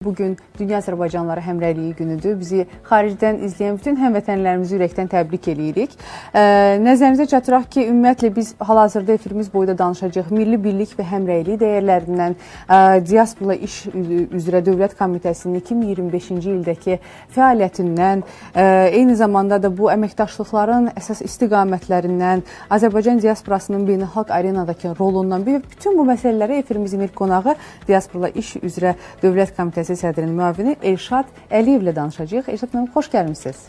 Bugün Dünya Azərbaycanlıları Həmrəyliyi günüdür. Bizi xaricdən izləyən bütün həmvətənlərimizi ürəkdən təbrik edirik. Nəzərinizə çatdıraq ki, ümumiyyətlə biz hal-hazırda efirimiz boyda danışacağıq. Milli birlik və həmrəylik dəyərlərindən, Diaspora İş üzrə Dövlət Komitəsinin 2025-ci ildəki fəaliyyətindən, eyni zamanda da bu əməkdaşlıqların əsas istiqamətlərindən, Azərbaycan diasporasının beynəlxalq arenadakı rolundan, bütün bu məsələləri efirimizin ilk qonağı Diaspora İş üzrə Dövlət Komitəsi sədrinin müavini Elşad Əliyevlə danışacağıq. Elşad müəllim, xoş gəlmişsiniz.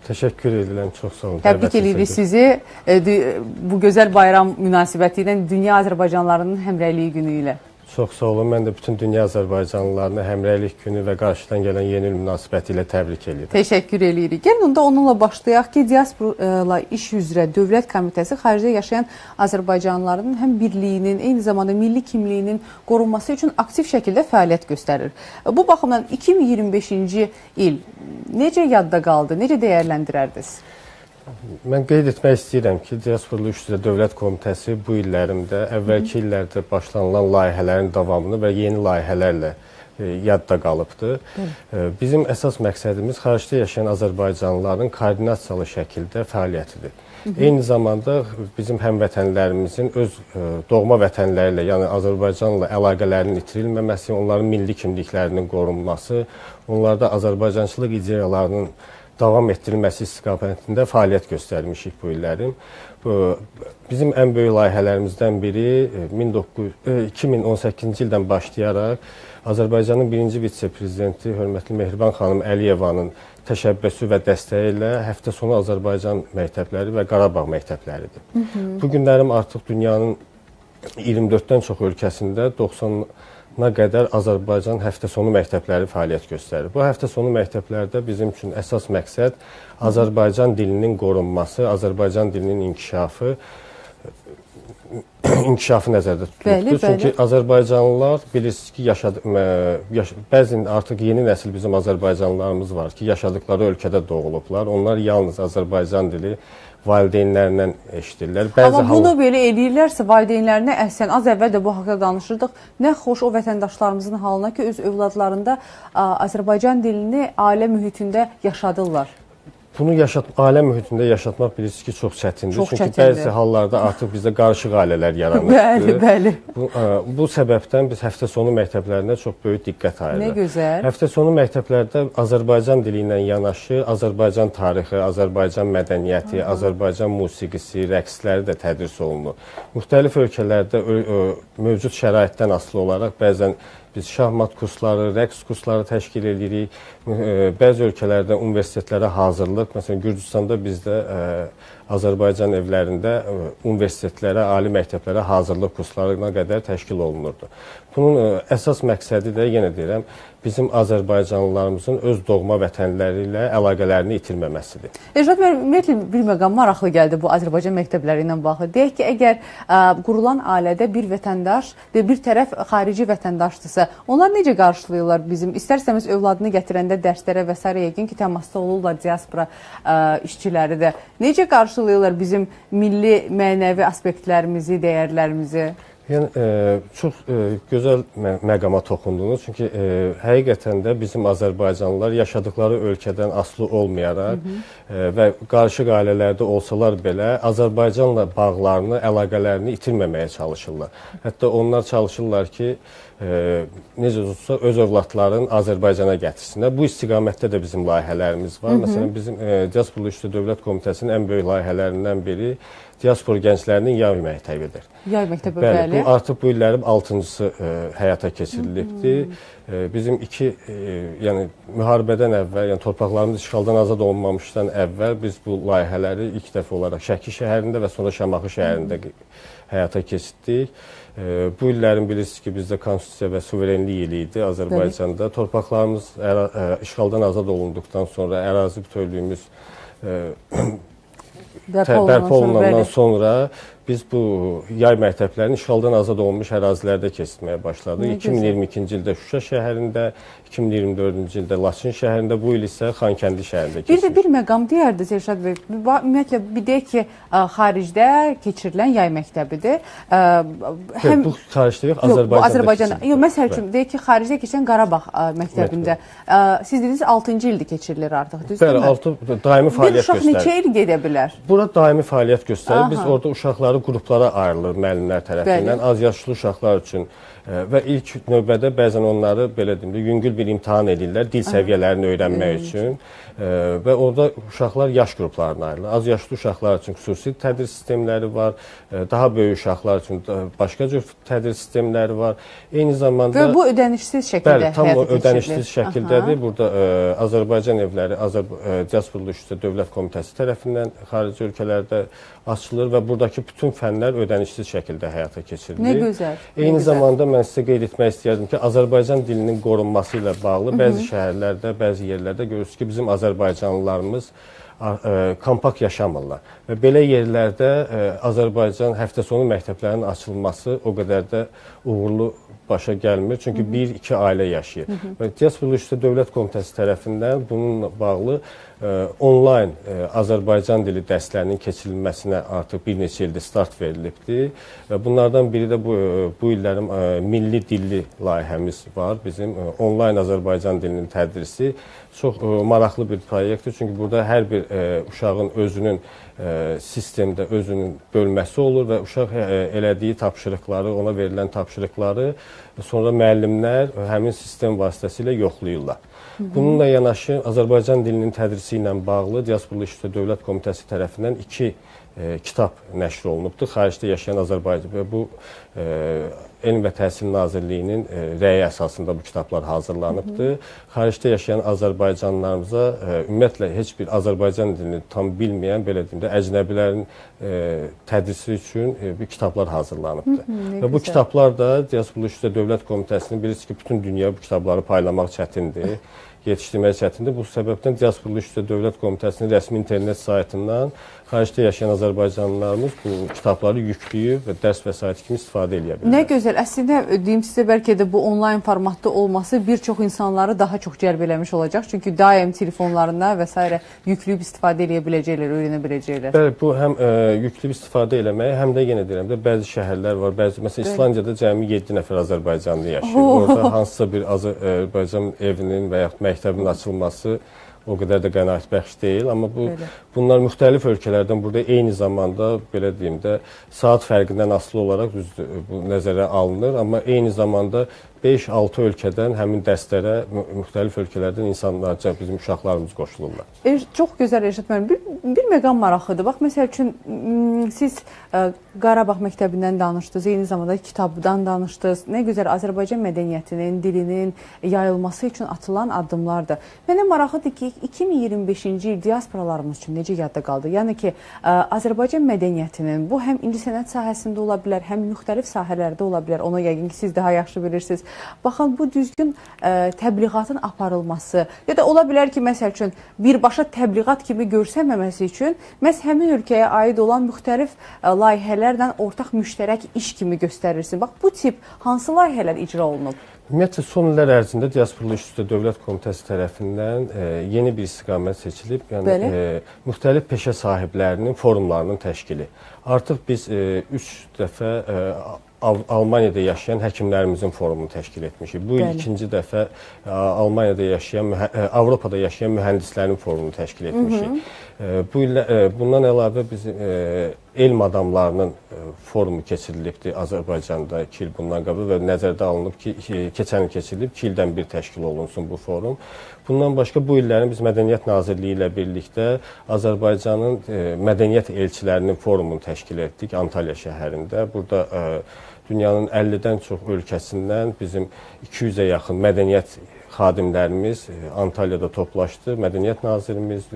Təşəkkür edirəm, çox sağ olun. Təbrik edirik sizi bu gözəl bayram münasibəti ilə Dünya Azərbaycanlılarının Həmrəyliyi günü ilə. Çox sağ olun. Mən də bütün dünya Azərbaycanlılarını Həmrəylik günü və qarşıdan gələn yeni il münasibəti ilə təbrik edirəm. Təşəkkür edirik. Gəlin onda onunla başlayaq ki, Diaspora İş üzrə Dövlət Komitəsi xaricdə yaşayan Azərbaycanlıların həm birliyinin, eyni zamanda milli kimliyinin qorunması üçün aktiv şəkildə fəaliyyət göstərir. Bu baxımdan 2025-ci il necə yadda qaldı, necə dəyərləndirərdiniz? Mən qeyd etmək istəyirəm ki, Diaspora İş üzrə Dövlət Komitəsi bu illərimdə əvvəlki illərdə başlanılan layihələrin davamını və yeni layihələrlə yadda qalıbdır. Bizim əsas məqsədimiz xaricdə yaşayan Azərbaycanlıların koordinasiyalı şəkildə fəaliyyətidir. Eyni zamanda bizim həmvətənlərimizin öz doğma vətənləri ilə, yəni Azərbaycanla əlaqələrinin itirilməməsi, onların milli kimliklərinin qorunması, onlarda Azərbaycançılıq ideyalarının davam etdirilməsi istiqamətində fəaliyyət göstərmişik bu illərim. Bizim ən böyük layihələrimizdən biri 2018-ci ildən başlayaraq Azərbaycanın birinci vitse-prezidenti hörmətli Mehriban xanım Əliyevanın təşəbbüsü və dəstəyi ilə həftə sonu Azərbaycan məktəbləri və Qarabağ məktəbləridir. Bu günlərim artıq dünyanın 24-dən çox ölkəsində 90-na qədər Azərbaycan həftə sonu məktəbləri fəaliyyət göstərir. Bu həftə sonu məktəblərdə bizim üçün əsas məqsəd Azərbaycan dilinin qorunması, Azərbaycan dilinin inkişafı nəzərdə tutulubdur. Çünki Azərbaycanlılar bilirsiniz ki, bəzi artıq yeni nəsil bizim Azərbaycanlılarımız var ki, yaşadıkları ölkədə doğulublar. Onlar yalnız Azərbaycan dili valideynlərindən eşidirlər. Amma bunu belə eləyirlərsə, valideynlərinə əhsən, az əvvəl də bu haqda danışırdıq, nə xoş o vətəndaşlarımızın halına ki, öz övladlarında Azərbaycan dilini ailə mühitində yaşadırlar. Bunu ailə mühitində yaşatmaq bilirsiniz ki, çox çətindir. Çünki bəzi hallarda artıq bizdə qarışıq ailələr yaranır. Bəli. Bu səbəbdən biz həftə sonu məktəblərinə çox böyük diqqət ayırırıq. Nə gözəl. Həftə sonu məktəblərdə Azərbaycan dili ilə yanaşı Azərbaycan tarixi, Azərbaycan mədəniyyəti, Azərbaycan musiqisi, rəqsləri də tədris olunur. Müxtəlif ölkələrdə mövcud şəraitdən asılı olaraq bəzən biz şahmat kursları, rəqs kursları təşkil edirik. Bəzi ölkələrdə universitetlərə hazırlıq, məsələn, Gürcüstanda bizdə Azərbaycan evlərində universitetlərə, ali məktəblərə hazırlıq kurslarına qədər təşkil olunurdu. Bunun əsas məqsədi də, yenə deyirəm, bizim Azərbaycanlılarımızın öz doğma vətənləri ilə əlaqələrini itirməməsidir. Elşad müəllim, ümumiyyətlə bir məqam maraqlı gəldi bu Azərbaycan məktəbləri ilə bağlı. Deyək ki, əgər qurulan ailədə bir vətəndaş və bir tərəf xarici vətəndaşdırsa, onlar necə qarşılayırlar bizim? İstər-istəməz övladını gətirəndə dərslərə və s. yəqin ki, təmasda olurlar diaspora işçiləri də. Necə qarşılayırlar bizim milli mənəvi aspektlərimizi, dəyərlərimizi? Yəni, çox gözəl məqama toxundunuz. Çünki həqiqətən də bizim Azərbaycanlılar yaşadıkları ölkədən asılı olmayaraq və qarışıq ailələrdə olsalar belə Azərbaycanla bağlarını, əlaqələrini itirməməyə çalışırlar. Hətta onlar çalışırlar ki, necə olsa öz övladlarını Azərbaycana gətirsinlər. Bu istiqamətdə də bizim layihələrimiz var. Məsələn, bizim Diaspora İş üzrə Dövlət Komitəsinin ən böyük layihələrindən biri diaspora gənclərinin yay məktəbidir. Yay məktəbi, bəli. Artıq bu illərin 6-cısı həyata keçirilibdir. Bizim yəni müharibədən əvvəl, yəni torpaqlarımız işğaldan azad olunmamışdan əvvəl biz bu layihələri ilk dəfə olaraq Şəki şəhərində və sonra Şamaxı şəhərində həyata keçirdik. Bu illərin bilirsiniz ki, bizdə konstitusiya və suverenlik ili idi Azərbaycanda. Torpaqlarımız işğaldan azad olunduqdan sonra ərazi bütövlüyümüz bərpa olunandan sonra biz bu yay məktəblərini işğaldan azad olunmuş ərazilərdə keçirməyə başladıq. 2022-ci ildə Şuşa şəhərində, 2024-cü ildə Laçın şəhərində, bu il isə Xankəndi şəhərində keçirik. Bir də bir məqam deyərdiniz Elşad bəy. Ümumiyyətlə bir deyək ki, xaricdə keçirilən yay məktəbidir. Bu xaricdə yox, Azərbaycanda. Yox, məsəl üçün deyək ki, xaricdə keçən Qarabağ məktəbində siz dediniz 6-cı ildir keçirilir artıq, düzdürmü? Bəli, daimi fəaliyyət göstərir. Bir uşaq neçə il gedə bilər? Bura daimi fəaliyyət göstərir. Biz orada uşaqları qruplara ayrılır müəllimlər tərəfindən. Az yaşlı uşaqlar üçün və ilk növbədə bəzən onları belə deyim də yüngül bir imtahan edirlər dil səviyyələrini öyrənmək üçün və orada uşaqlar yaş qruplarına ayrılır. Az yaşlı uşaqlar üçün xüsusi tədris sistemləri var, daha böyük uşaqlar üçün başqa cür tədris sistemləri var. Eyni zamanda və bu ödənişsiz şəkildə həyata keçirilir. Tam ödənişsiz şəkildədir. Burada Azərbaycan evləri Diasporlu İşlər Dövlət Komitəsi tərəfindən xarici ölkələrdə açılır və buradakı bütün fənlər ödənişsiz şəkildə həyata keçirilir. Nə gözəl. Eyni zamanda mən sizə qeyd etmək istəyərdim ki, Azərbaycan dilinin qorunması ilə bağlı bəzi şəhərlərdə, bəzi yerlərdə görürsünüz ki, bizim azərbaycanlılarımız kompakt yaşamırlar. Və belə yerlərdə Azərbaycan həftə sonu məktəblərinin açılması o qədər də uğurlu başa gəlmir. Çünki 1-2 ailə yaşayır. Və Diasporlu İşlər Dövlət Komitəsi tərəfindən bununla bağlı onlayn Azərbaycan dili dərslərinin keçirilməsinə artıq bir neçə ildir start verilibdir. Və bunlardan biri də bu illərin milli dilli layihəmiz var. Bizim onlayn Azərbaycan dilinin tədrisi çox maraqlı bir proyektdir. Çünki burada hər bir uşağın özünün sistemdə özünün bölməsi olur və uşaq elədiyi tapşırıqları, ona verilən tapşırıqları sonra müəllimlər həmin sistem vasitəsilə yoxlayırlar. Bununla yanaşı Azərbaycan dilinin tədrisi ilə bağlı Diasporlu İşlər Dövlət Komitəsi tərəfindən 2 kitab nəşr olunubdur. Xaricdə yaşayan Azərbaycan bu Elm və Təhsil Nazirliyinin rəyi əsasında bu kitablar hazırlanıbdır. Xaricdə yaşayan azərbaycanlılarımıza ümumiyyətlə heç bir Azərbaycan dilini tam bilməyən, belə deyim də, əcnəbilərin tədrisi üçün bu kitablar hazırlanıbdır. Və bu kitablar da Diasporlu İşlər Dövlət Komitəsinin bilirsiniz ki, bütün dünya bu kitabları paylamaq çətindir, yetişdirmək çətindir. Bu səbəbdən Diasporlu İşlər Dövlət Komitəsinin rəsmi internet saytından xaricdə yaşayan azərbaycanlılarımız bu kitabları yükləyib və dərs vəsaiti kimi istifadə edə bilirlər. Nə gözəl. Əslində deyim sizə, bəlkə də bu onlayn formatda olması bir çox insanları daha çox cəlb eləmiş olacaq. Çünki daim telefonlarına və s. yükləyib istifadə edə biləcəklər, öyrənə biləcəklər. Bəli, bu həm yükləyib istifadə eləməyə, həm də yenə deyirəm də bəzi şəhərlər var, məsələn İslandiyada cəmi 7 nəfər azərbaycanlı yaşayır. Orada hansısa bir Azərbaycan evinin və yaxud məktəbinin açılması o qədər də qənaətbəxş deyil, amma bunlar müxtəlif ölkələrdən burada eyni zamanda, belə deyim də, saat fərqindən asılı olaraq bu nəzərə alınır, amma eyni zamanda 5-6 ölkədən həmin dərslərə müxtəlif ölkələrdən insanlar, bizim uşaqlarımız qoşulurlar. Çox gözəl Elşad müəllim. Bir məqam maraqlıdır. Bax, məsəl üçün, siz Qarabağ məktəbindən danışdınız, eyni zamanda kitabdan danışdınız. Nə gözəl Azərbaycan mədəniyyətinin, dilinin yayılması üçün atılan addımlardır. Mənə maraqlıdır ki, 2025-ci il diasporalarımız üçün necə yadda qaldı? Yəni ki, Azərbaycan mədəniyyətinin bu həm incəsənət sahəsində ola bilər, həm müxtəlif sahələrdə ola bilər. Onu yəqin ki, siz daha yaxşı bilirsiniz. Baxın, bu düzgün təbliğatın aparılması ya da ola bilər ki, məsəl üçün, birbaşa təbliğat kimi görsənməməsi üçün məhz həmin ölkəyə aid olan müxtəlif layihələrlə ortaq müştərək iş kimi göstərilsin. Bax, bu tip hansı layihələr icra olunub? Ümumiyyətlə, son illər ərzində Diasporlu İşlər Dövlət Komitəsi tərəfindən yeni bir istiqamət seçilib. Yəni, müxtəlif peşə sahiblərinin forumlarının təşkili. Artıq biz 3 dəfə Almaniyada yaşayan həkimlərimizin forumunu təşkil etmişik. Bu il ikinci dəfə Almaniyada yaşayan, Avropada yaşayan mühəndislərin forumunu təşkil etmişik. Bundan əlavə bizim elm adamlarının forumu keçirilibdir Azərbaycanda 2 il bundan qabıl və nəzərdə alınıb ki, keçən il keçirilib, 2 ildən bir təşkil olunsun bu forum. Bundan başqa bu illərin biz Mədəniyyət Nazirliyi ilə birlikdə Azərbaycanın mədəniyyət elçilərinin forumunu təşkil etdik Antalya şəhərində. Burada dünyanın 50-dən çox ölkəsindən bizim 200-ə yaxın mədəniyyət xadimlərimiz Antalyada toplaşdı. Mədəniyyət Nazirimiz,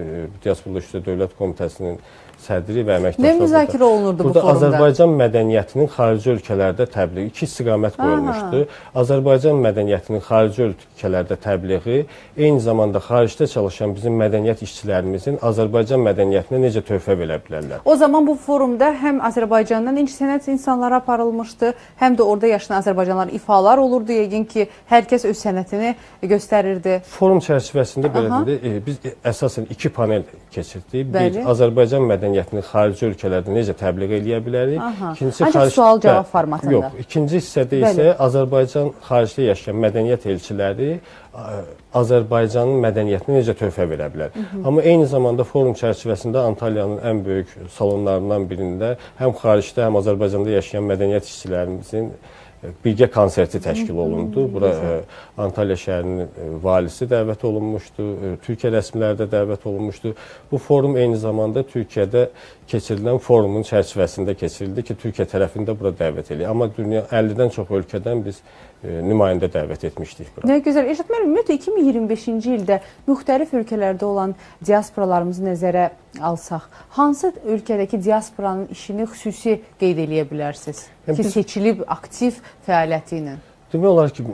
Diasporlu İşlər Dövlət Komitəsinin sədri və əməkdaşlar. Nə müzakirə olunurdu bu forumda? forumda? Burada Azərbaycan mədəniyyətinin xarici ölkələrdə təbliği, iki istiqamət qoyulmuşdu. Azərbaycan mədəniyyətinin xarici ölkələrdə təbliği, eyni zamanda xaricdə çalışan bizim mədəniyyət işçilərimizin Azərbaycan mədəniyyətinə necə töhfə verə bilərlər. O zaman bu forumda həm Azərbaycandan incəsənət insanlara aparılmışdı, həm də orada yaşayan Azərbaycanlılar ifalar olurdu. Yəqin ki, hər kəs öz sənətini göstərirdi. Forum çərçivəsində belə deyək, biz əsasən iki panel keçirdik. Bir, Azərbaycan mədəniyyətini xarici ölkələrdə necə təbliğ eləyə bilərik? Ancaq sual-cavab formatında. Yox, ikinci hissədə isə Azərbaycan xaricdə yaşayan mədəniyyət elçiləri Azərbaycanın mədəniyyətinə necə töhfə verə bilər. Amma eyni zamanda forum çərçivəsində Antalyanın ən böyük salonlarından birində həm xaricdə, həm Azərbaycanda yaşayan mədəniyyət işçilərimizin birgə konserti təşkil olundu. Bura Antalya şəhərinin valisi dəvət olunmuşdu, Türkiyə rəsmiləri də dəvət olunmuşdu. Bu forum eyni zamanda Türkiyədə keçirilən forumun çərçivəsində keçirildi ki, Türkiyə tərəfini də bura dəvət eləyir. Amma dünya 50-dən çox ölkədən biz nümayəndə dəvət etmişdik bura. Nə gözəl. Eşit, mən ümumiyyətlə 2025-ci ildə müxtəlif ölkələrdə olan diasporalarımızı nəzərə alsaq, hansı ölkədəki diasporanın işini xüsusi qeyd eləyə bilərsiniz ki, seçilib aktiv fəaliyyəti ilə? Demək olar ki,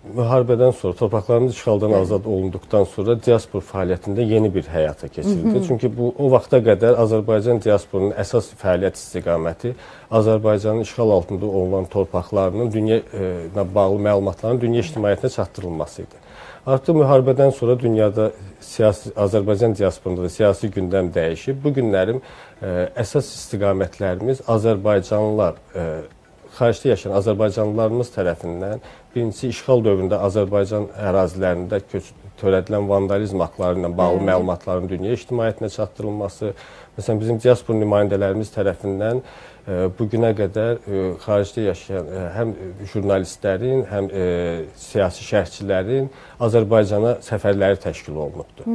müharibədən sonra, torpaqlarımız işğaldan azad olunduqdan sonra diaspor fəaliyyətində yeni bir həyata keçirildi. Çünki o vaxta qədər Azərbaycan diasporunun əsas fəaliyyət istiqaməti Azərbaycanın işğal altında olunan torpaqlarının dünyaya bağlı məlumatların dünya ictimaiyyətinə çatdırılması idi. Artıq müharibədən sonra dünyada Azərbaycan diasporunda siyasi gündəm dəyişib. Bu günlərim əsas istiqamətlərimiz Azərbaycanlılar, xaricdə yaşayan Azərbaycanlılarımız tərəfindən birincisi işğal dövründə Azərbaycan ərazilərində törədilən vandalizm aktları ilə bağlı məlumatların dünya ictimaiyyətinə çatdırılması. Məsələn, bizim diaspor nümayəndələrimiz tərəfindən bugünə qədər xaricdə yaşayan həm jurnalistlərin, həm siyasi şərhçilərin Azərbaycana səfərləri təşkil olunubdur.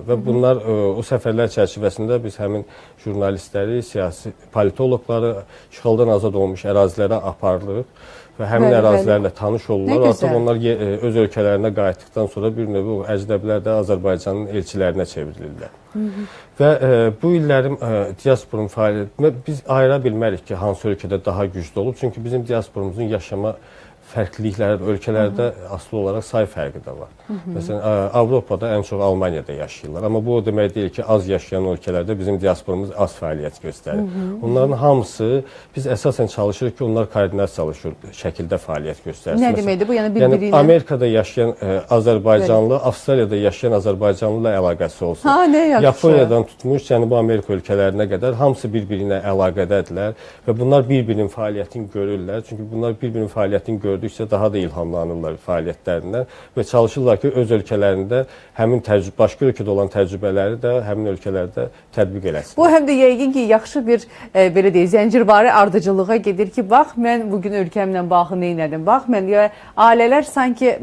Və bunlar o səfərlər çərçivəsində biz həmin jurnalistləri, siyasi politoloqları işğaldan azad olmuş ərazilərə aparırıq və həmin ərazilərlə tanış olurlar. Artıq onlar öz ölkələrinə qayıtdıqdan sonra bir növ o əcnəbilər də Azərbaycanın elçilərinə çevrilirlər. Və bu illərin diasporun fəaliyyətinə biz ayıra bilmərik ki, hansı ölkədə daha güclü olub. Çünki bizim diasporumuzun yaşama fərqlilikləri ölkələrdə asılı olaraq say fərqi də var. Məsələn, Avropada ən çox Almaniyada yaşayırlar. Amma bu o demək deyil ki, az yaşayan ölkələrdə bizim diasporumuz az fəaliyyət göstərir. Onların hamısı, biz əsasən çalışırıq ki, onlar koordinasiyalı şəkildə fəaliyyət göstərsin. Nə deməkdir bu? Yəni bir-biri ilə? Amerikada yaşayan Azərbaycanlı, Avstraliyada yaşayan Azərbaycanlı ilə əlaqəsi olsun. Nə yaxşı. Yaponiyadan tutmuş Cənubi Amerika ölkələrinə qədər hamısı bir-birinə əlaqədədirlər və bunlar bir-birinin fəaliyyətini görürlər. Çünki bunlar bir-birinin fəaliyyətini gördükcə daha da ilhamlanırlar fəaliyyətlərindən və çalışırlar ki, öz ölkələrində həmin başqa ölkədə olan təcrübələri də həmin ölkələrdə tətbiq eləsin. Bu həm də yəqin ki, yaxşı bir belə deyək, zəncirvari ardıcılığa gedir ki, bax, mən bugün ölkəmlə bağlı nə elədim? Bax, mən ailələr sanki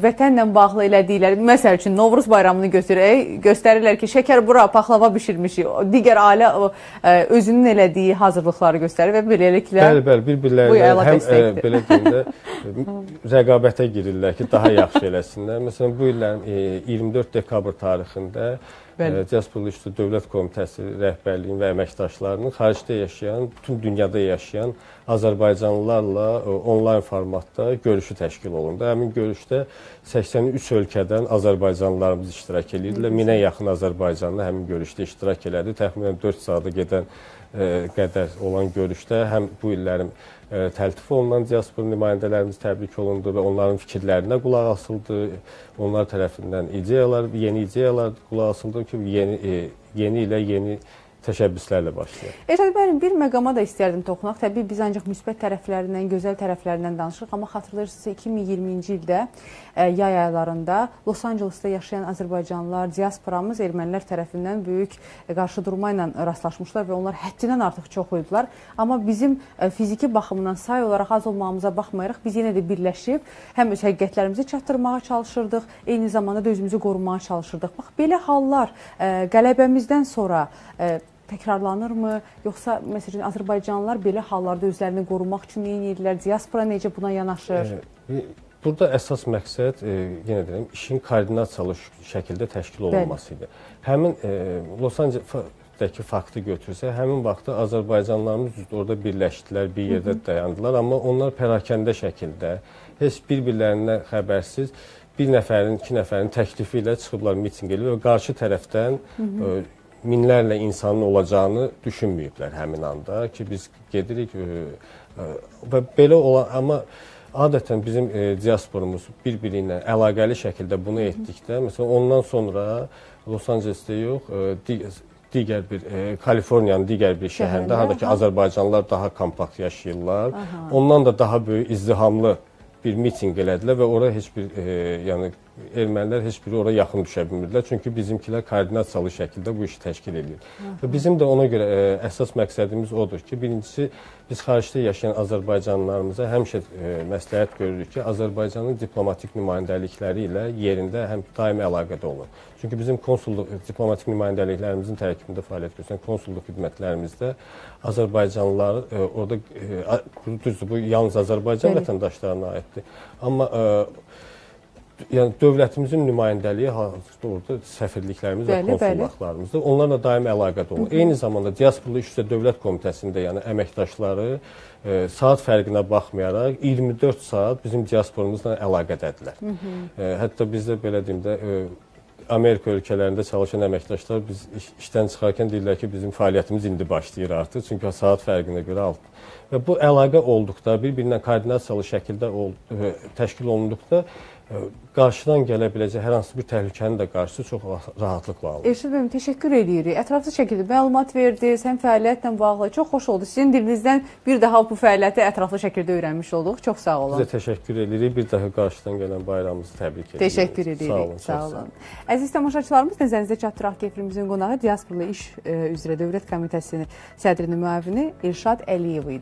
vətənlə bağlı elədikləri, məsəl üçün Novruz bayramını göstərirlər ki, şəkər bura, paxlava bişirmişik. Digər ailə özünün elədiyi hazırlıqları göstərir və beləliklə bir-birlərinə həm belə deyim də rəqabətə girirlər ki, daha yaxşı eləsinlər. Məsələn, bu illərin 24 dekabr tarixində Diasporlu İşçi Dövlət Komitəsi rəhbərliyin və əməkdaşlarının xaricdə yaşayan, bütün dünyada yaşayan Azərbaycanlılarla onlayn formatda görüşü təşkil olundu. Həmin görüşdə 83 ölkədən Azərbaycanlılarımız iştirak edirlər. 1000-ə yaxın Azərbaycanlı həmin görüşdə iştirak elədi. Təxminən 4 saata gedən qədər olan görüşdə həm bu illərin təltif olunan diaspor nümayəndələrimiz təbrik olundu və onların fikirlərinə qulaq asıldı. Onlar tərəfindən yeni ideyalar qulaq asıldı ki, yeni ilə yeni təşəbbüslərlə başlayır. Elşad müəllim, bir məqama da istəyərdim toxunaq. Təbii biz ancaq müsbət tərəflərindən, gözəl tərəflərindən danışırıq, amma xatırlayırsınızsa 2020-ci ildə yay aylarında Los Ancelesdə yaşayan Azərbaycanlılar, diasporamız ermənilər tərəfindən böyük qarşıdurma ilə rastlaşmışlar və onlar həddindən artıq çox idilər. Amma bizim fiziki baxımdan say olaraq az olmağımıza baxmayaraq biz yenə də birləşib həm öz həqiqətlərimizi çatdırmağa çalışırdıq, eyni zamanda da özümüzü qorumağa çalışırdıq. Bax, belə hallar qələbəmizdən sonra təkrarlanırmı? Yoxsa məsələn Azərbaycanlılar belə hallarda özlərini qorumaq üçün nə edirlər? Diaspora necə buna yanaşır? Burada əsas məqsəd, yenə deyirəm, işin koordinasiyalı şəkildə təşkil olunması idi. Həmin Los Ancelesdəki faktı götürsə, həmin vaxtda azərbaycanlılarımız orada birləşdilər, bir yerdə dayandılar, amma onlar pərakəndə şəkildə, heç bir-birlərindən xəbərsiz, bir nəfərin, iki nəfərin təklifi ilə çıxıblar mitinq eləyib və qarşı tərəfdən minlərlə insanın olacağını düşünməyiblər həmin anda ki, biz gedirik və belə olan, amma adətən bizim diasporumuz bir-biri ilə əlaqəli şəkildə bunu etdikdə, məsələn, ondan sonra Los Ancelesdə yox, digər bir Kaliforniyanın digər bir şəhərində, haradakı azərbaycanlılar daha kompakt yaşayırlar, ondan da daha böyük izdihamlı bir mitinq elədilər və ora heç bir, yəni ermənilər heç biri ora yaxın düşə bilmirdilər. Çünki bizimkilər koordinasiyalı şəkildə bu işi təşkil edir. Və bizim də ona görə əsas məqsədimiz odur ki, birincisi biz xaricdə yaşayan azərbaycanlılarımıza həmişə məsləhət görürük ki, Azərbaycanın diplomatik nümayəndəlikləri ilə yerində həm daimi əlaqədə olun. Çünki bizim diplomatik nümayəndəliklərimizin tərkibində fəaliyyət göstərən konsulluq xidmətlərimizdə Azərbaycanlılar orada, düzdür, bu yalnız Azərbaycan vətəndaşlarına aiddir. Amma yəni dövlətimizin nümayəndəliyi hazırda orada səfirliklərimiz və konsulluqlarımızdır. Onlarla daimi əlaqədə olun. Eyni zamanda Diasporlu İş üzrə Dövlət Komitəsində, yəni əməkdaşları saat fərqinə baxmayaraq 24 saat bizim diasporumuzla əlaqədədirlər. Hətta bizdə belə deyim də Amerika ölkələrində çalışan əməkdaşlar biz işdən çıxarkən deyirlər ki, bizim fəaliyyətimiz indi başlayır artıq, çünki saat fərqinə görə altı. Və bu əlaqə olduqda, bir-birinə koordinasiyalı şəkildə təşkil olunduqda qarşıdan gələ biləcək hər hansı bir təhlükənin də qarşısı çox rahatlıqla alınır. Elşad bəy, təşəkkür edirik. Ətraflı şəkildə məlumat verdiniz, həm fəaliyyətlə bağlı. Çox xoş oldu. Sizin dilinizdən bir daha bu fəaliyyəti ətraflı şəkildə öyrənmiş olduq. Çox sağ olun. Bizə təşəkkür edirik. Bir daha qarşıdan gələn bayramımızı təbrik edirik. Təşəkkür edirik. Sağ olun. Əziz tamaşaçılarımız, nəzərinizdə çatdıraq ki, efrimizin qonağı Diasporlu İş üzrə Dövlət Komitəsinin sədrinin müavini Elşad Əliyev idi.